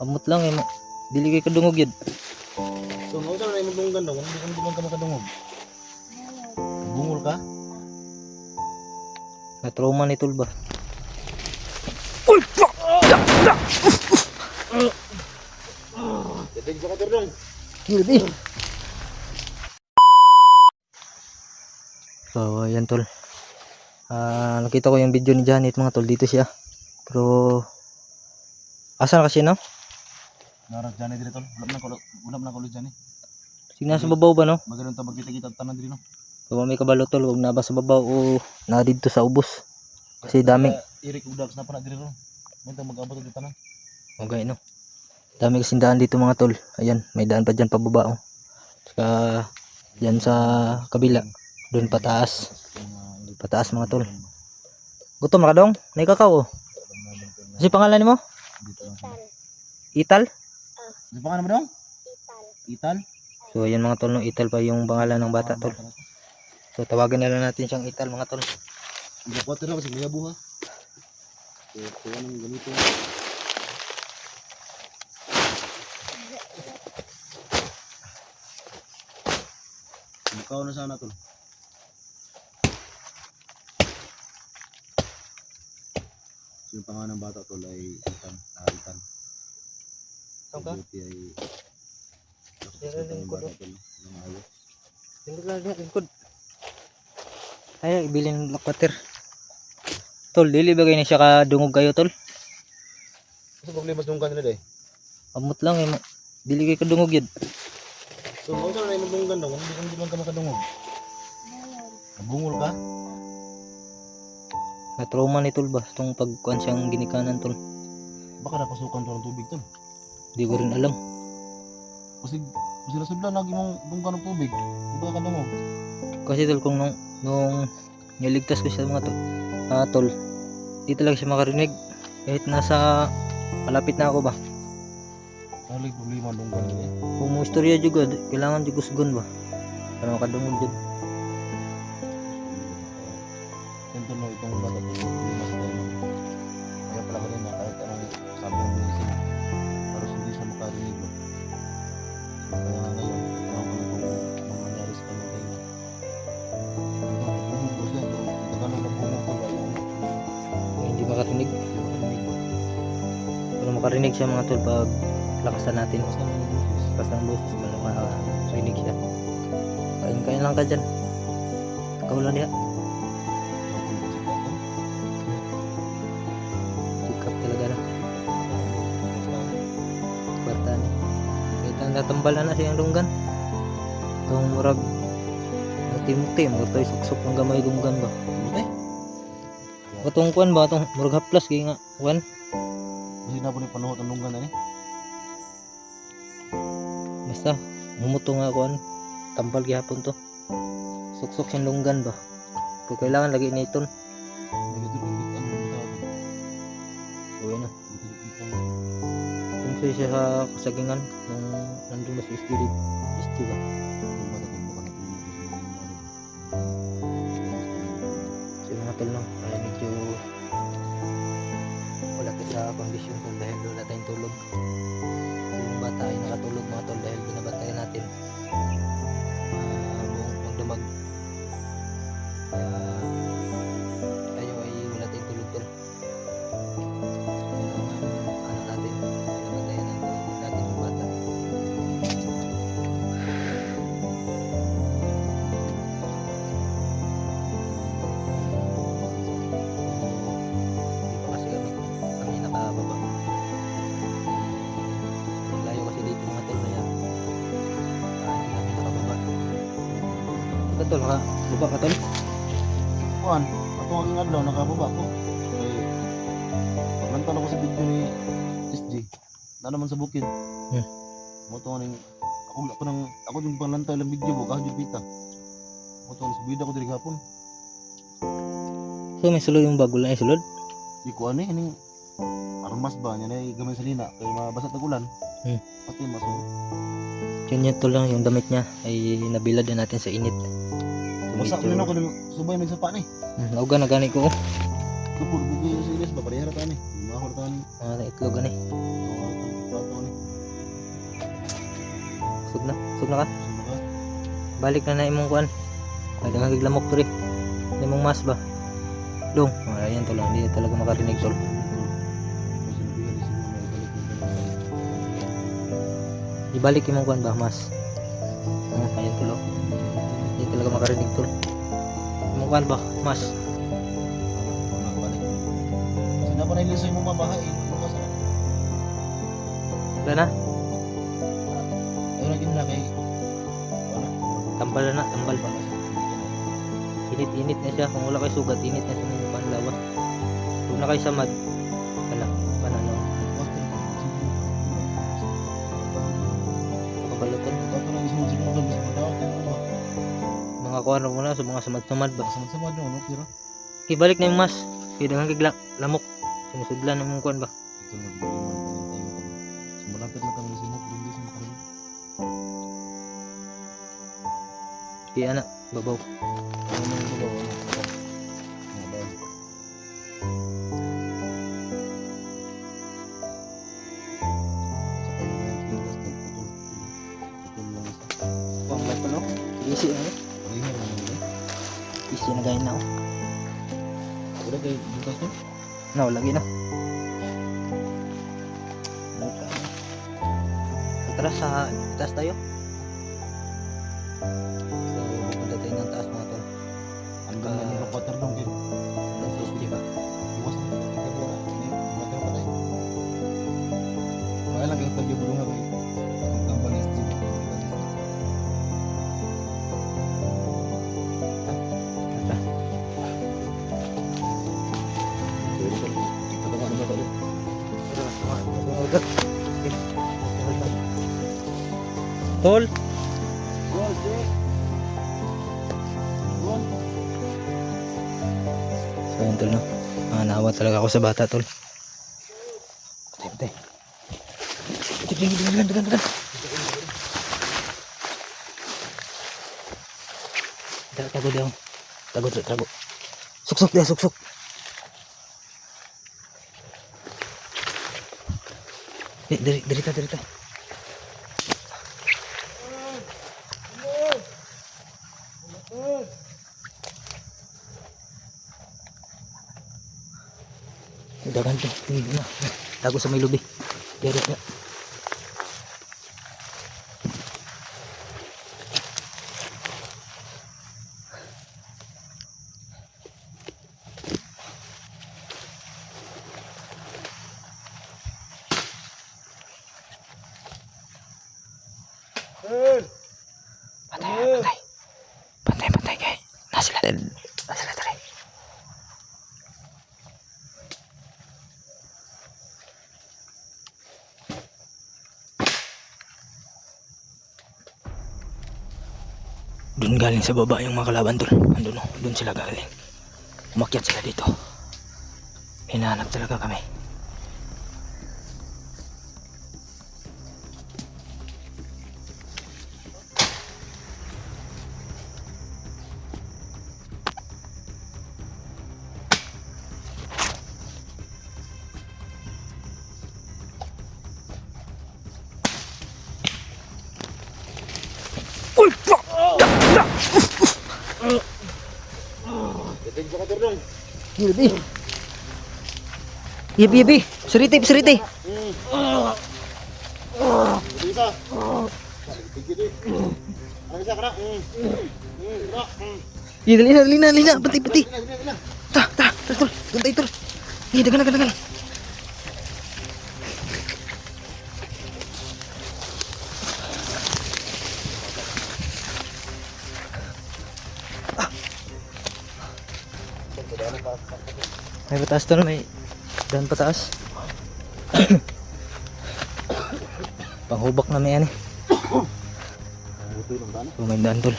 Amot lang eh. Dili kay kadungog yun. So, nga usa na imong dunggan daw, hindi ka makadungog. Bungol ka? Na-trauma ni Tol ba? Dadig pa ka turdong. Hindi. So, ayan Tol. Nakita ko yung video ni Janet mga Tol. Dito siya. Pero, asan kasi no? Narag dyan diri tol. Wala na kulo dyan eh. Sige sa babaw ba no? Maganon ta magkita-kita tanan diri no. Kung may kabalo Tol, huwag na ba sa babaw o na dito sa ubos. Kasi daming. Irik udags na pa na diri no. Mo ta mag-abot dito tanan. Okay no. Dami kasing daan dito mga Tol. Ayan, may daan pa dyan pababa oh. Saka, yan sa kabila. Doon pataas. Pataas mga Tol. Gutom ka dong? May kakao oh. Kasi pangalan ni mo? Ital? Ano pangalan mo dong? Ital. So ayan mga Tol, no? Ital pa yung pangalan ng bata Tol. So tawagan na lang natin siyang Ital mga Tol. Ang water na kasi may buha. So, kaya nang ganito. Ikaw na sana tol. So, yung pangalan ng bata tol ay Itan. Itan. Saan ka? Buti ay Yan ang lingkod, bata tol. Ng ayos. Lingkod lang din, lingkod. Ay, ibilin ng lakwater. Tol, dili bagay na siya kadungog kayo Tol. Kasi problema sa dunggan nila eh. Amot lang eh. Dili kay kadungog yun. So, kung saan na yung dunggan daw, hindi ka makadungog. Nabungol ka? Na-trauma ni Tol ba? Itong pagkuhan siyang ginikanan Tol. Baka napasukan to ng tubig tol. Di ko rin alam. Kasi sila lagi mong dunggan ng tubig. Hindi ka kadungog. Kasi Tol, kung nung niligtas ko siya mga Tol, di talaga siya makarinig. Kahit nasa malapit na ako ba. Nalig problema ang dunggan nila eh. Kung mo istorya juga, kailangan juga sugon ba? Para makadungog dyan. Yan tol no, itong bata tol. Problema sa tayo. Kaya pala kanina kahit anong sabi ng medicine. Pero hindi siya makarinig no. Kaya nga ngayon, tanong ko na kung anong nangyari sa kanyang tayo. Bumog ko siya. Tagalog na bumog ko ba? Kung hindi makarinig. Hindi makarinig ba? Pero makarinig siya mga Tol pag lakasan natin. Basta naman yung boses. Basta ng boses para makarinig siya. Kain lang ka dyan. Ikaw lang niya. Sikap talaga na. Kwarta niya. Kita natambalan na siyang dunggan. Itong murag muti-muti. Murag tayo suksok ng gamay dunggan ba? Eh? Itong kuwan ba? Itong murag haplas. Kaya nga kuwan. Kasi na po ni panuhot ang lunggan na eh. Basta humuto nga kuwan. Tambal gihapon to. Suksok siyang lunggan ba? Kung kailangan lagi initon. Nagdudulbit ang lunggan. Uwi na. Nagdudulbit ang Kung siya sa kasagingan nung nandun ba sa istirid. Isti ba? lunggan natin. Baka natulog sa lunggan. So yung mga tol no, ay medyo wala tayo sa kondisyon tol dahil wala tayong tulog. Yung bata ay nakatulog mga tol dahil binabantayan natin buong magdamag. Kaya tayo ay wala tayong tulog tol. Ano natin, binabantayan natin yung bata. Di ba kasi kami nakababa. Layo kasi dito mga tol kaya hindi kami nakababa. Ito tol, baba ka tol. Kuan, atong aking adlaw nakababa ko. Kay paglantan ako sa video ni SG. Na naman sa bukid. Mo to ning ako yung panglantay lang video ko kahit pita. Mo to sa bida ko diri gapon. So may sulod yung bago lang sulod. Di ko ani ning armas ba nya nay gamay sa lina kay mabasa tag ulan. Pati maso. Yun yun tol lang yung damit niya ay nabilad na natin sa init. Basa ko nino ko subay may sapa ni. Nauga na gani ko. Kupur bugi sa ilis ba parehara ta ni. Mahor ta ni. Itlog gani. Plato Sug na ka. Sino ka? Balik na imong kuan. Ay daghang giglamok pre. Imong mas ba? Dong, ayan tol, hindi talaga makarinig tol. Ibalik imong kuan ba mas? Ayan tol. Hindi talaga makarinig tol. Imong kuan ba mas? Sino pa nailisay mo mabahay? Lumas na. Wala na, Ayun na gina kay wala. tambal na, tambal. Wala sa Init na siya, kung wala kay sugat, init na siya ng panlawas. Kung na kay samad, wala, panano, kabalatan. Ito na ismo sino ka bisa madaw tayo ba? Mga kuan mo na sa mga samad-samad ba. Sama-sama no, pero Ibalik na yung mas, kaya daghang gigla, lamok. Sinusudlan ng mong kuan ba. ito na giliman pa tayo. Sumalapit lang kami sa mo, hindi sa makarami. Kaya anak, babaw. Ano na yung babaw? Babaw. Saka yung mga tigas ng putol. Putol lang isa. Kuang ba no? Easy ano? Palihan lang nila. Easy na gaya na oh. Wala kayo bukas to? No, lagi na. Tara sa taas tayo. So, pupunta tayo ng taas mga tol. Ang ganda ng kapwater dong kayo. Ng safety ba? Iwas na ito. Ikaw mo na. Kapwater pa tayo. Kaya lang kayo tabi-bulong nga kayo. Ang tambang is dito. Tara. Tol, so yun tol no. Naawa talaga ako sa bata tol. Patay. Dagan. Tago daw. Tago. Suksok. Derita. Dagan to. Tingin na. Tago sa may lubi. Derita nga. Patay kay. Nasa tali. Doon galing sa baba yung mga kalaban tol. Andun oh, doon sila galing. Umakyat sila dito. Hinahanap talaga kami. Uy! Dating sa kapwater dong. Ibi. Suriti. Isa. Sige. Ano isa ka na? Lina. Pati. Gina. Tara. Tol. Doon tayo tol. Dagan. May pataas tol, may daan pataas. Panghubak na may yan eh. Butoy lang daan. So, may daan tol.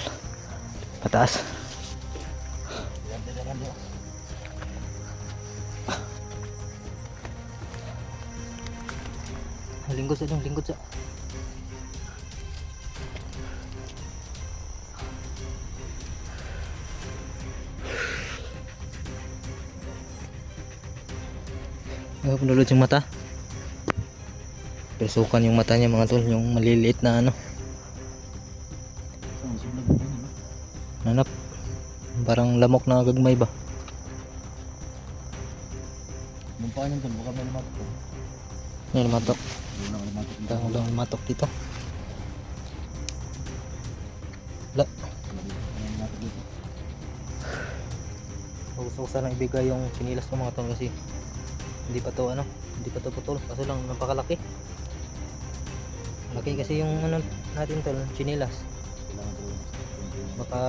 Pataas. Lingkod sa. Pinulod yung mata. Pesukan yung mata niya mga tol, yung maliliit na ano. Hanap. Parang lamok na gagmay ba? Lumpahan yun tol, baka may lumatok tol. Yan, matok. Hindi na lumatok dito. Walang matok dito. Wala. May lumatok dito. Gusto ko sana ibigay yung sinilas ng mga tol kasi hindi pa to ano, hindi pa to putol. Kaso lang napakalaki. Laki kasi yung ano natin tol, sinilas. Kailangan tol. Baka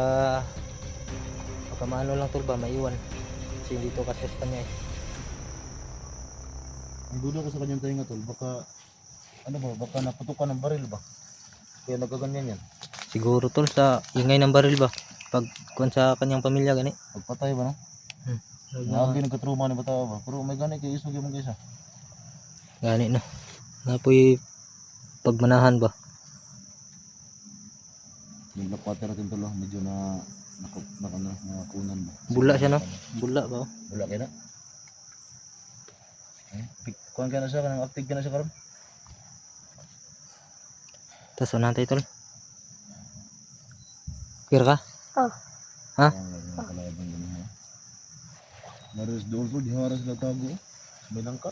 maano lang tol ba, maiwan. Kasi hindi to kasi sa kanya eh. Ang duda ko sa kanyang tainga tol, baka ano ba, baka naputukan ng baril ba? Kaya nagaganyan yan. Siguro tol sa ingay ng baril ba? Pag kuwan sa kanyang pamilya gani. Pagpatay ba no? Lagi nagkatruma ni bata ba? Pero may gani kayo isog yung mga isa. Gani no. Napoy pagmanahan ba? Yung black water natin tol, medyo nakunan ba? Bula siya no. Bula ba? Wala kayo na? Kuhan ka na siya, kanang active ka na siya karon. Tas natay tol. Kira ka? Ha? Maris doon po, diharas na tago. May langka.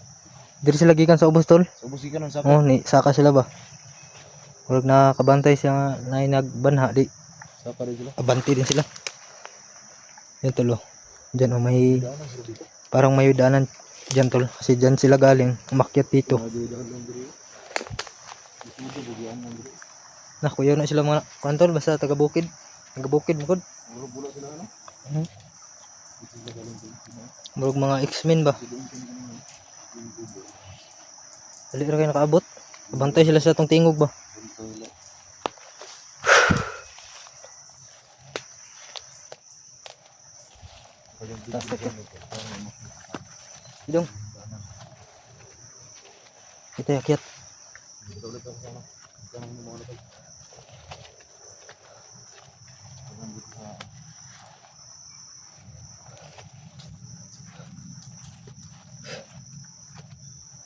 Diri sila gikan sa ubos tol. So, busi ka ng saka. Oh, ni saka sila ba? Huwag nakabantay siya na nagbanha di. Saka rin sila. Abanti din sila. Yan tol oh. Diyan oh may Daanan sila dito. parang may daanan diyan tol kasi diyan sila galing umakyat dito. Daanan lang dito. Dito bugian lang dito. Nah, kuyaw na sila mga kantol basta taga bukid. Taga bukid mo kod. Bula sila ano? Dito sila galing dito. Murag mga X-Men ba? Dali ra kayo nakaabot. Kabantay sila sa tong tingog ba? Idong. Kita yakyat.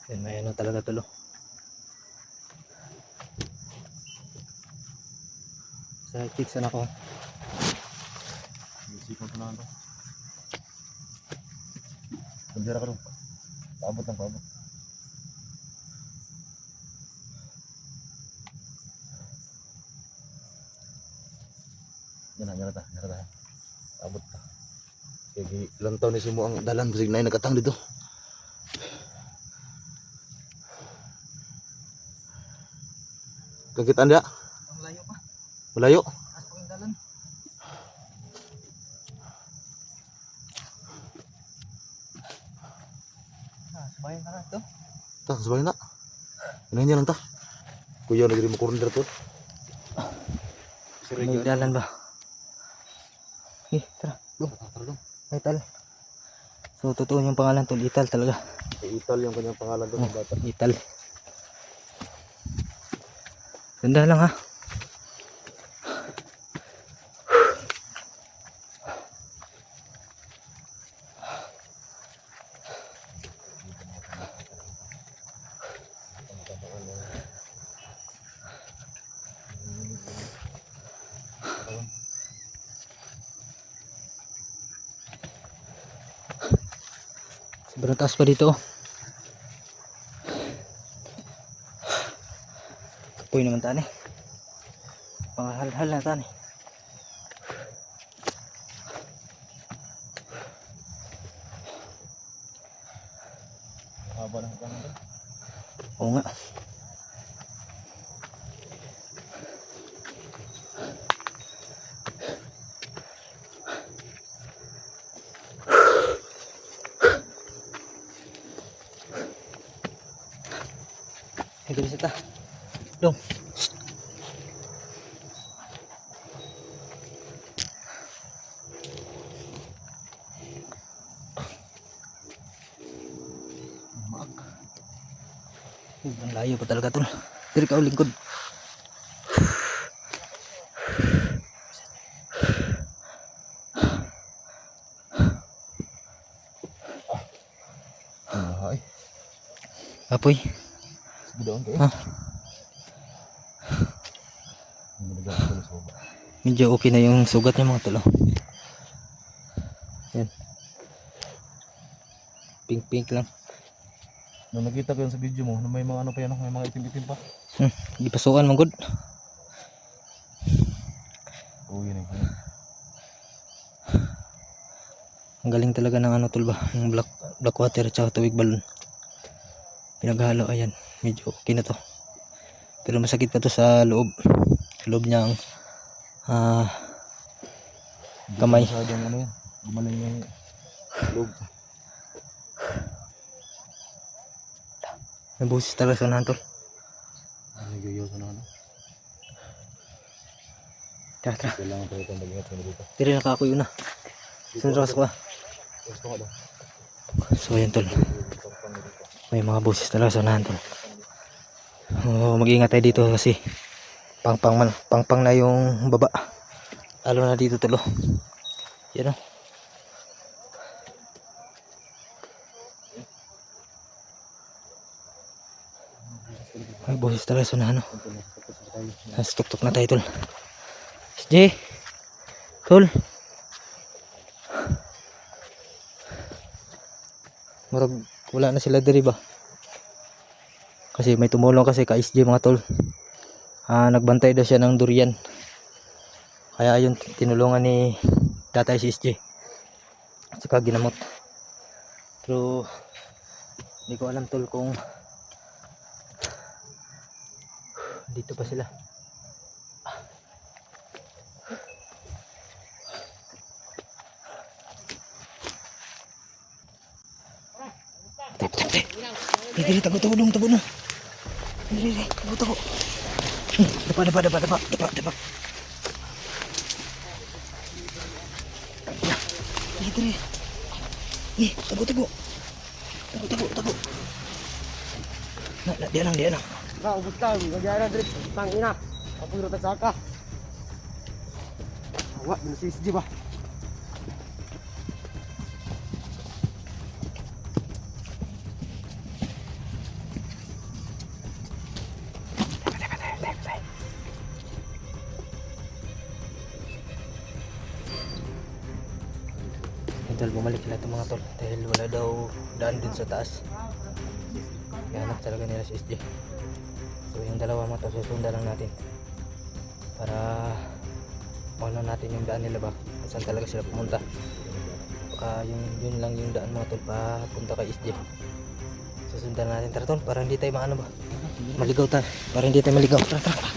Yan, may ano talaga tulo. Sa fixan ako. Isipan ko na ano. Bandera ka dong. Paabot ng paabot. Yan na, yan na. Paabot ka. Kaya ilang taon ni Simo ang dalan. Basig na yung nagkatang dito. Kagitaan dia? Malayo pa. Malayo? As pa yung dalan. Sabayan ka na ito. Tak, sabay na. Ano yan lang ta? Kuya, nagiri mo corner to. May dalan ba? Tara. Tara dong. May tal. So, totoo yung pangalan tol. Ital talaga. Ital yung kanyang pangalan doon ng bata. Ital. Ganda lang ha. Sobrang taas pa dito. Kapoy naman tani. Panghal-hal na tani. Haba ng pangalan doon. Oo nga. Dali sita. Dong. Ang layo pa talaga tol. Diri ka lingkod. Ay, Apoy. budaon kayo. Ha? Ang nagagawa ko sa baba. medyo okay na yung sugat niya mga tol. Oh. Yan. Pink pink lang. Nung nakita ko yun sa video mo, na may mga ano pa yan, may mga itim-itim pa. Gipasukan man gud. Oo, yun eh. Ang galing talaga ng ano tol ba, ng black water at saka tubig balon. Pinaghalo, ayan, medyo okay na to. Pero masakit pa to sa loob. Sa loob niyang kamay. Masyadong ano yan, gumaling yung loob. May busis talaga sa unahan tol. Nagyoyo sa ano. Tara tara. Kailangan tayo itong mag-ingat mo dito. Tira nakakuyo na. Sunod ko. Gusto ko daw. So ayan tol. May mga busis talaga sa unahan tol. Mag-ingat tayo dito kasi pangpang na yung baba. Lalo na dito tol. Yan o. May busis talaga sa unahan. Tuk-tuk na tayo tol. SJ. Tol. Murag wala na sila diri ba? Kasi may tumulong kasi ka SJ mga tol. Nagbantay daw siya ng durian. Kaya ayun tinulungan ni tatay si SJ. At saka ginamot. Pero hindi ko alam tol kung dito pa sila. Dili tago dong tago na. Dili tago. Dapa. Dili. Tago. Na, dia nang. Ubus ka, gagana drip, tangina. Ako ruta saka. Awak bersih ba? Tol, bumalik sila itong mga tol dahil wala daw daan din sa taas. Kaya anak talaga nila si SJ. So yung dalawa mga tol, susundan lang natin para makuha natin yung daan nila ba kung saan talaga sila pumunta. Baka yun lang yung daan mga tol papunta kay SJ. Susundan natin, tara tol, para hindi tayo maligaw tayo, para hindi tayo maligaw. Tara.